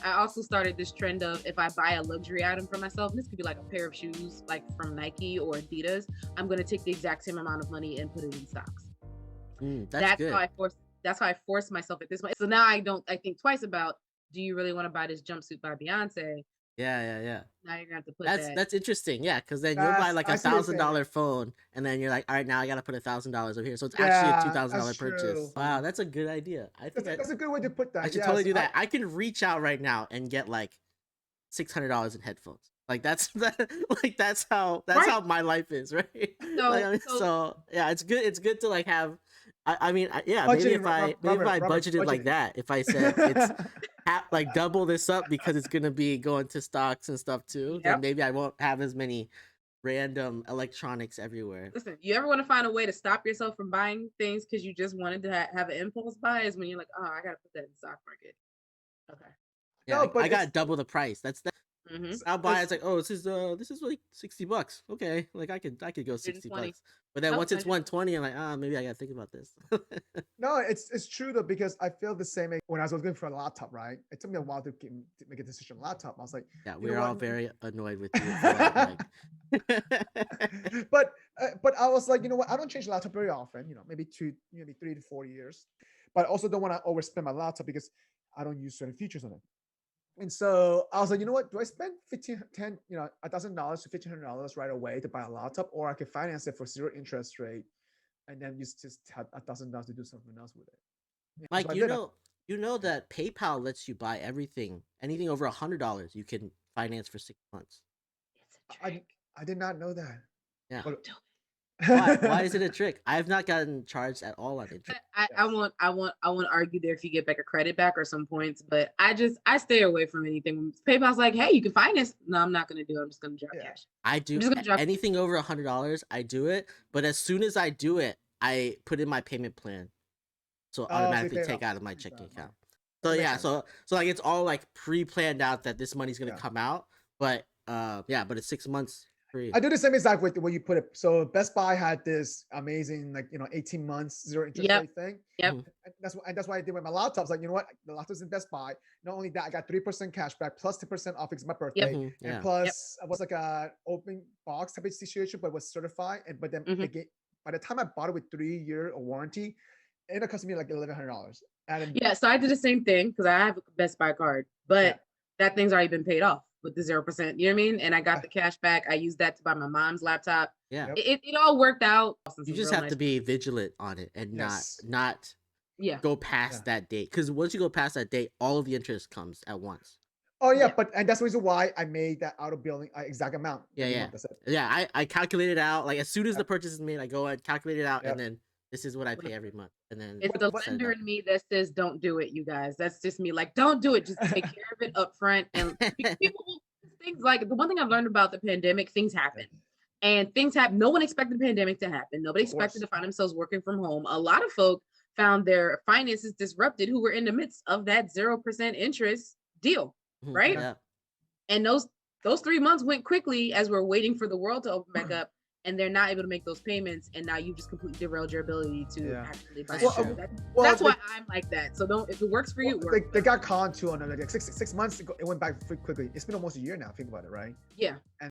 I also started this trend of if I buy a luxury item for myself, and this could be like a pair of shoes, like from Nike or Adidas, I'm gonna take the exact same amount of money and put it in stocks. That's That's how good. I force. That's how I force myself at this point. So now I don't. I think twice about. Do you really want to buy this jumpsuit by Beyonce? Yeah. Now you're gonna have to put That's that. that's interesting. Yeah, because then you'll buy That's like a I see what you're thousand saying. dollar phone, and then you're like, all right, now I gotta put $1,000 over here. So it's actually a two Yeah, thousand that's dollar true. purchase. Wow, that's a good idea. I think That's a good way to put I that. should totally Yes, do that. I can reach out right now and get like $600 in headphones. Like that's like that's how Right. my life is, right? Like So I mean, so so yeah, it's good. It's good to like have. Yeah, maybe budgeting, if I Robert, budgeted like budgeting. that, if I said it's like double this up because it's gonna be going to stocks and stuff too, then yep. maybe I won't have as many random electronics everywhere. Listen, you ever want to find a way to stop yourself from buying things because you just wanted to have an impulse buy? Is when you're like, oh, I gotta put that in the stock market. Okay. Yeah, No, I but got double the price. That Mm-hmm. I'll buy. it's It's like, oh, this is like $60. Okay, like I could go 60 120. bucks. But then Nope. once it's 120, I'm like, maybe I gotta think about this. no, it's true though, because I feel the same when I was looking for a laptop. Right, it took me a while to make a decision on laptop. I was like, Yeah, you know we're all what? very annoyed with you for that. Like, but I was like, you know what? I don't change the laptop very often. Maybe maybe 3 to 4 years. But I also don't want to overspend my laptop because I don't use certain features on it. And so I was like, you know what? Do I spend $1,000 to $1,500 right away to buy a laptop, or I can finance it for zero interest rate, and then just have $1,000 to do something else with it? Yeah, so Mike, I did. you know that PayPal lets you buy anything over $100, you can finance for 6 months. It's a I trick. I did not know that. Yeah. But Do Why is it a trick? I have not gotten charged at all on interest. I yes. want to argue there if you get back a credit back or some points, but I stay away from anything. PayPal's like, hey, you can finance. No, I'm not gonna do it. I'm just gonna drop Yeah. cash. I I'm do just gonna drop. anything over $100, I do it. But as soon as I do it, I put in my payment plan, so Oh, so you automatically pay it take off. out of my checking account. That So makes yeah, sense. so like it's all like pre-planned out that this money's gonna Yeah. come out. But yeah, but it's 6 months free. I do the same exact way the way you put it. So Best Buy had this amazing 18 months zero interest Yep. rate thing. Yep. Mhm. And that's why I did with my laptops. Like, you know what? The laptops in Best Buy. Not only that, I got 3% cash back plus 2% off because it's my birthday. Yep. And Yeah. plus it was like a open box type of situation, but it was certified. But then Mhm. by the time I bought it with 3 year warranty, it ended up costing me like $1,100. And Yeah, so I did the same thing because I have a Best Buy card, yeah, but that thing's already been paid off with the 0%. You know what I mean? And I got yeah, the cash back. I used that to buy my mom's laptop. Yeah. yep, It all worked out. You Some just real have nice. to be vigilant on it and yes, not Yeah. go past yeah. that date. Because once you go past that date, all of the interest comes at once. Oh yeah, Yeah. and that's the reason why I made that auto billing exact amount every Yeah. month. That's it. Yeah, I calculated out, like as soon as the Yep, purchase is made, I go and calculate it out, and yep. then this is what I pay every month. And then It's the What set it lender up. in me that says don't do it, you guys. That's just me. Like, don't do it. Just take care of it up front. And because people will things like the one thing I've learned about the pandemic, things happen. And things happen. No one expected the pandemic to happen. Nobody Of expected course. to find themselves working from home. A lot of folk found their finances disrupted who were in the midst of that 0% interest deal, Mhm, right? Yeah. Yeah. And those 3 months went quickly as we're waiting for the world to open back up, and they're not able to make those payments, and now you just completely derailed your ability to Yeah. actually buy. That's it. true. Well, That's they, why I'm like that. So don't if it works for you, it works. they got conned too on like 6 months. It went back quickly. It's been almost a year now. Think about it, right? Yeah. And